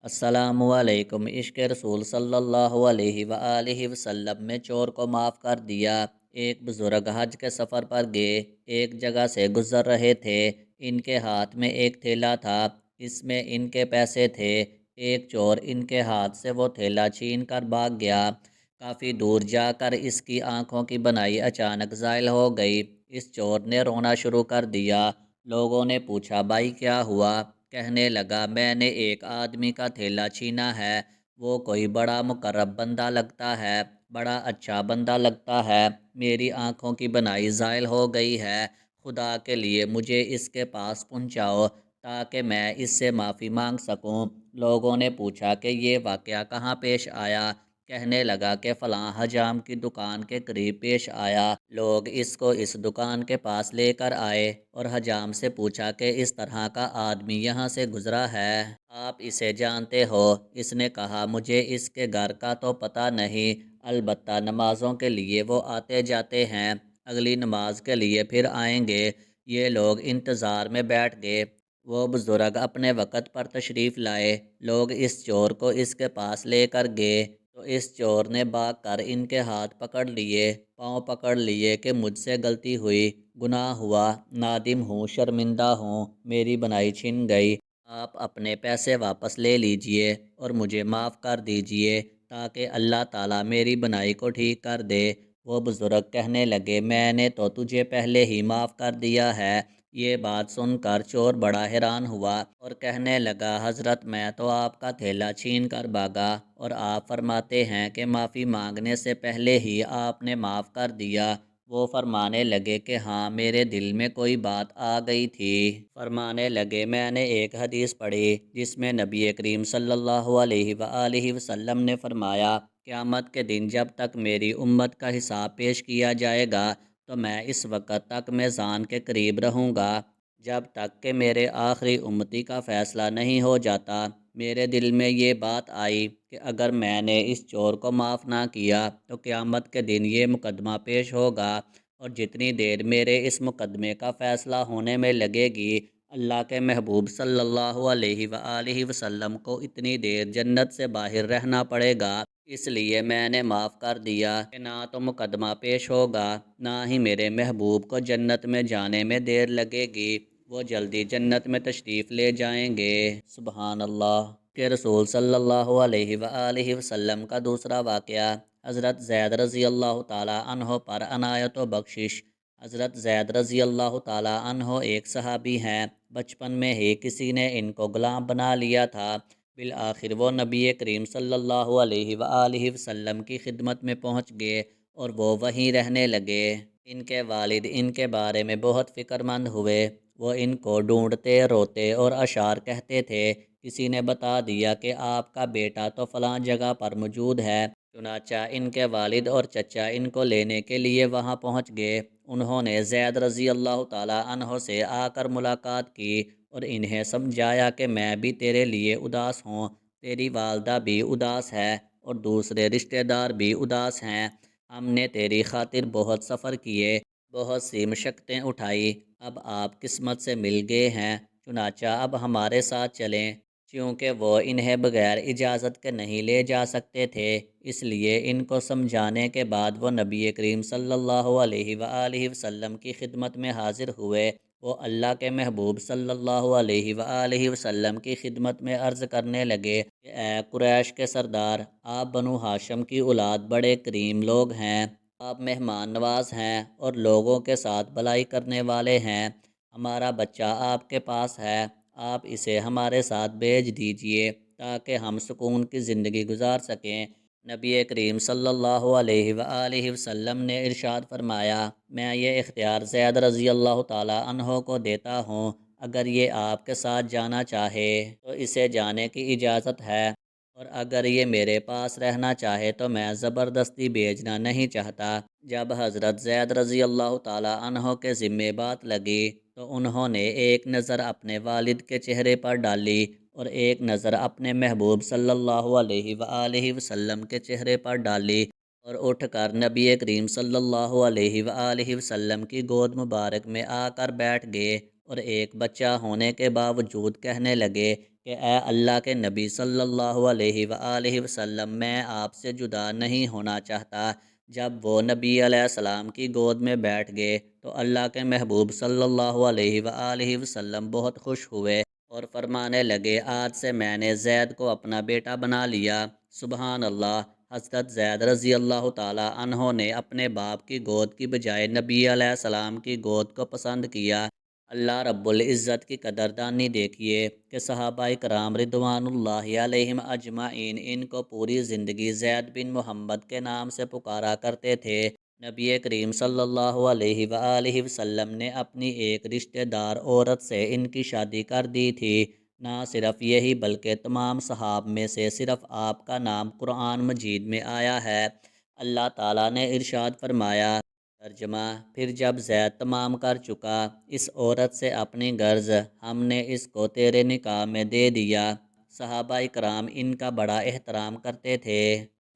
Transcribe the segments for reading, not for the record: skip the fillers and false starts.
السلام علیکم۔ عشق رسول صلی اللہ علیہ وآلہ وسلم میں چور کو معاف کر دیا۔ ایک بزرگ حج کے سفر پر گئے، ایک جگہ سے گزر رہے تھے۔ ان کے ہاتھ میں ایک تھیلا تھا، اس میں ان کے پیسے تھے۔ ایک چور ان کے ہاتھ سے وہ تھیلا چھین کر بھاگ گیا۔ کافی دور جا کر اس کی آنکھوں کی بنائی اچانک زائل ہو گئی۔ اس چور نے رونا شروع کر دیا۔ لوگوں نے پوچھا، بھائی کیا ہوا؟ کہنے لگا، میں نے ایک آدمی کا تھیلا چھینا ہے۔ وہ کوئی بڑا مقرب بندہ لگتا ہے، بڑا اچھا بندہ لگتا ہے۔ میری آنکھوں کی بنائی زائل ہو گئی ہے۔ خدا کے لیے مجھے اس کے پاس پہنچاؤ تاکہ میں اس سے معافی مانگ سکوں۔ لوگوں نے پوچھا کہ یہ واقعہ کہاں پیش آیا؟ کہنے لگا کہ فلاں حجام کی دکان کے قریب پیش آیا۔ لوگ اس کو اس دکان کے پاس لے کر آئے اور حجام سے پوچھا کہ اس طرح کا آدمی یہاں سے گزرا ہے، آپ اسے جانتے ہو؟ اس نے کہا، مجھے اس کے گھر کا تو پتہ نہیں، البتہ نمازوں کے لیے وہ آتے جاتے ہیں، اگلی نماز کے لیے پھر آئیں گے۔ یہ لوگ انتظار میں بیٹھ گئے۔ وہ بزرگ اپنے وقت پر تشریف لائے۔ لوگ اس چور کو اس کے پاس لے کر گئے تو اس چور نے بھاگ کر ان کے ہاتھ پکڑ لیے، پاؤں پکڑ لیے کہ مجھ سے غلطی ہوئی، گناہ ہوا، نادم ہوں، شرمندہ ہوں، میری بنائی چھن گئی۔ آپ اپنے پیسے واپس لے لیجئے اور مجھے معاف کر دیجئے تاکہ اللہ تعالیٰ میری بنائی کو ٹھیک کر دے۔ وہ بزرگ کہنے لگے، میں نے تو تجھے پہلے ہی معاف کر دیا ہے۔ یہ بات سن کر چور بڑا حیران ہوا اور کہنے لگا، حضرت میں تو آپ کا تھیلا چھین کر بھاگا اور آپ فرماتے ہیں کہ معافی مانگنے سے پہلے ہی آپ نے معاف کر دیا۔ وہ فرمانے لگے کہ ہاں، میرے دل میں کوئی بات آ گئی تھی۔ فرمانے لگے، میں نے ایک حدیث پڑھی جس میں نبی کریم صلی اللہ علیہ وآلہ وسلم نے فرمایا، قیامت کے دن جب تک میری امت کا حساب پیش کیا جائے گا تو میں اس وقت تک میزان کے قریب رہوں گا جب تک کہ میرے آخری امتی کا فیصلہ نہیں ہو جاتا۔ میرے دل میں یہ بات آئی کہ اگر میں نے اس چور کو معاف نہ کیا تو قیامت کے دن یہ مقدمہ پیش ہوگا، اور جتنی دیر میرے اس مقدمے کا فیصلہ ہونے میں لگے گی، اللہ کے محبوب صلی اللہ علیہ وآلہ وسلم کو اتنی دیر جنت سے باہر رہنا پڑے گا۔ اس لیے میں نے معاف کر دیا کہ نہ تو مقدمہ پیش ہوگا، نہ ہی میرے محبوب کو جنت میں جانے میں دیر لگے گی، وہ جلدی جنت میں تشریف لے جائیں گے۔ سبحان اللہ کہ رسول صلی اللہ علیہ وآلہ وسلم کا دوسرا واقعہ۔ حضرت زید رضی اللہ تعالیٰ عنہ پر عنایت و بخشش۔ حضرت زید رضی اللہ تعالیٰ عنہ ایک صحابی ہیں۔ بچپن میں ہی کسی نے ان کو غلام بنا لیا تھا۔ بالآخر وہ نبی کریم صلی اللہ علیہ وآلہ وسلم کی خدمت میں پہنچ گئے اور وہ وہیں رہنے لگے۔ ان کے والد ان کے بارے میں بہت فکر مند ہوئے۔ وہ ان کو ڈھونڈتے، روتے اور اشعار کہتے تھے۔ کسی نے بتا دیا کہ آپ کا بیٹا تو فلاں جگہ پر موجود ہے۔ چنانچہ ان کے والد اور چچا ان کو لینے کے لیے وہاں پہنچ گئے۔ انہوں نے زید رضی اللہ تعالیٰ عنہ سے آ کر ملاقات کی اور انہیں سمجھایا کہ میں بھی تیرے لیے اداس ہوں، تیری والدہ بھی اداس ہے اور دوسرے رشتہ دار بھی اداس ہیں۔ ہم نے تیری خاطر بہت سفر کیے، بہت سی مشقتیں اٹھائی، اب آپ قسمت سے مل گئے ہیں، چنانچہ اب ہمارے ساتھ چلیں۔ چونکہ وہ انہیں بغیر اجازت کے نہیں لے جا سکتے تھے، اس لیے ان کو سمجھانے کے بعد وہ نبی کریم صلی اللہ علیہ وآلہ وسلم کی خدمت میں حاضر ہوئے۔ وہ اللہ کے محبوب صلی اللہ علیہ وآلہ وسلم کی خدمت میں عرض کرنے لگے کہ اے قریش کے سردار، آپ بنو ہاشم کی اولاد بڑے کریم لوگ ہیں، آپ مہمان نواز ہیں اور لوگوں کے ساتھ بھلائی کرنے والے ہیں۔ ہمارا بچہ آپ کے پاس ہے، آپ اسے ہمارے ساتھ بھیج دیجئے تاکہ ہم سکون کی زندگی گزار سکیں۔ نبی کریم صلی اللہ علیہ وآلہ وسلم نے ارشاد فرمایا، میں یہ اختیار زید رضی اللہ تعالیٰ عنہ کو دیتا ہوں، اگر یہ آپ کے ساتھ جانا چاہے تو اسے جانے کی اجازت ہے، اور اگر یہ میرے پاس رہنا چاہے تو میں زبردستی بھیجنا نہیں چاہتا۔ جب حضرت زید رضی اللہ تعالیٰ عنہ کے ذمہ بات لگی تو انہوں نے ایک نظر اپنے والد کے چہرے پر ڈالی اور ایک نظر اپنے محبوب صلی اللہ علیہ وآلہ وسلم کے چہرے پر ڈالی اور اٹھ کر نبی کریم صلی اللہ علیہ وآلہ وسلم کی گود مبارک میں آ کر بیٹھ گئے اور ایک بچہ ہونے کے باوجود کہنے لگے کہ اے اللہ کے نبی صلی اللہ علیہ وآلہ وسلم، میں آپ سے جدا نہیں ہونا چاہتا۔ جب وہ نبی علیہ السلام کی گود میں بیٹھ گئے تو اللہ کے محبوب صلی اللہ علیہ وآلہ وسلم بہت خوش ہوئے اور فرمانے لگے، آج سے میں نے زید کو اپنا بیٹا بنا لیا۔ سبحان اللہ۔ حضرت زید رضی اللہ تعالی عنہ نے اپنے باپ کی گود کی بجائے نبی علیہ السلام کی گود کو پسند کیا۔ اللہ رب العزت کی قدردانی دیکھیے کہ صحابہ کرام رضوان اللہ علیہم اجمعین ان کو پوری زندگی زید بن محمد کے نام سے پکارا کرتے تھے۔ نبی کریم صلی اللہ علیہ وآلہ وسلم نے اپنی ایک رشتہ دار عورت سے ان کی شادی کر دی تھی۔ نہ صرف یہی بلکہ تمام صحاب میں سے صرف آپ کا نام قرآن مجید میں آیا ہے۔ اللہ تعالیٰ نے ارشاد فرمایا، ترجمہ: پھر جب زید تمام کر چکا اس عورت سے اپنی غرض، ہم نے اس کو تیرے نکاح میں دے دیا۔ صحابہ کرام ان کا بڑا احترام کرتے تھے۔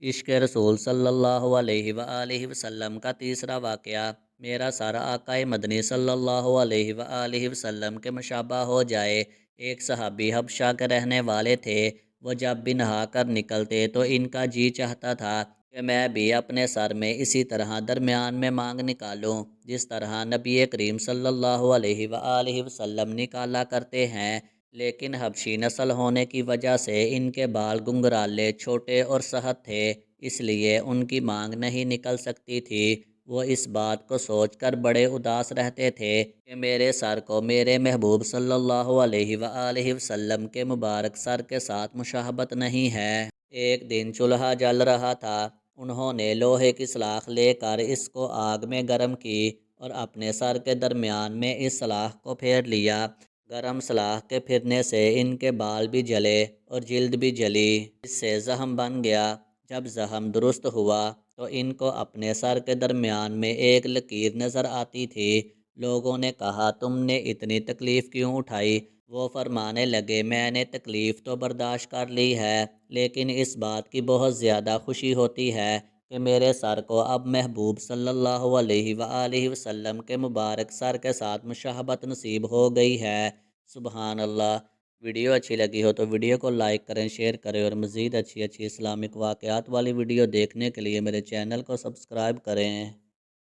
عشق رسول صلی اللہ علیہ وآلہ وسلم کا تیسرا واقعہ۔ میرا سر آقا مدنی صلی اللہ علیہ وآلہ وسلم کے مشابہ ہو جائے۔ ایک صحابی حبشہ کے رہنے والے تھے۔ وہ جب بھی نہا کر نکلتے تو ان کا جی چاہتا تھا کہ میں بھی اپنے سر میں اسی طرح درمیان میں مانگ نکالوں جس طرح نبی کریم صلی اللہ علیہ وآلہ وسلم نکالا کرتے ہیں، لیکن حبشی نسل ہونے کی وجہ سے ان کے بال گنگرالے، چھوٹے اور سخت تھے، اس لیے ان کی مانگ نہیں نکل سکتی تھی۔ وہ اس بات کو سوچ کر بڑے اداس رہتے تھے کہ میرے سر کو میرے محبوب صلی اللہ علیہ وآلہ وسلم کے مبارک سر کے ساتھ مشابہت نہیں ہے۔ ایک دن چولہا جل رہا تھا۔ انہوں نے لوہے کی سلاخ لے کر اس کو آگ میں گرم کی اور اپنے سر کے درمیان میں اس سلاخ کو پھیر لیا۔ گرم سلاخ کے پھرنے سے ان کے بال بھی جلے اور جلد بھی جلی، اس سے زخم بن گیا۔ جب زخم درست ہوا تو ان کو اپنے سر کے درمیان میں ایک لکیر نظر آتی تھی۔ لوگوں نے کہا، تم نے اتنی تکلیف کیوں اٹھائی؟ وہ فرمانے لگے، میں نے تکلیف تو برداشت کر لی ہے، لیکن اس بات کی بہت زیادہ خوشی ہوتی ہے کہ میرے سر کو اب محبوب صلی اللہ علیہ وآلہ وسلم کے مبارک سر کے ساتھ مشابہت نصیب ہو گئی ہے۔ سبحان اللہ۔ ویڈیو اچھی لگی ہو تو ویڈیو کو لائک کریں، شیئر کریں اور مزید اچھی اسلامک واقعات والی ویڈیو دیکھنے کے لیے میرے چینل کو سبسکرائب کریں۔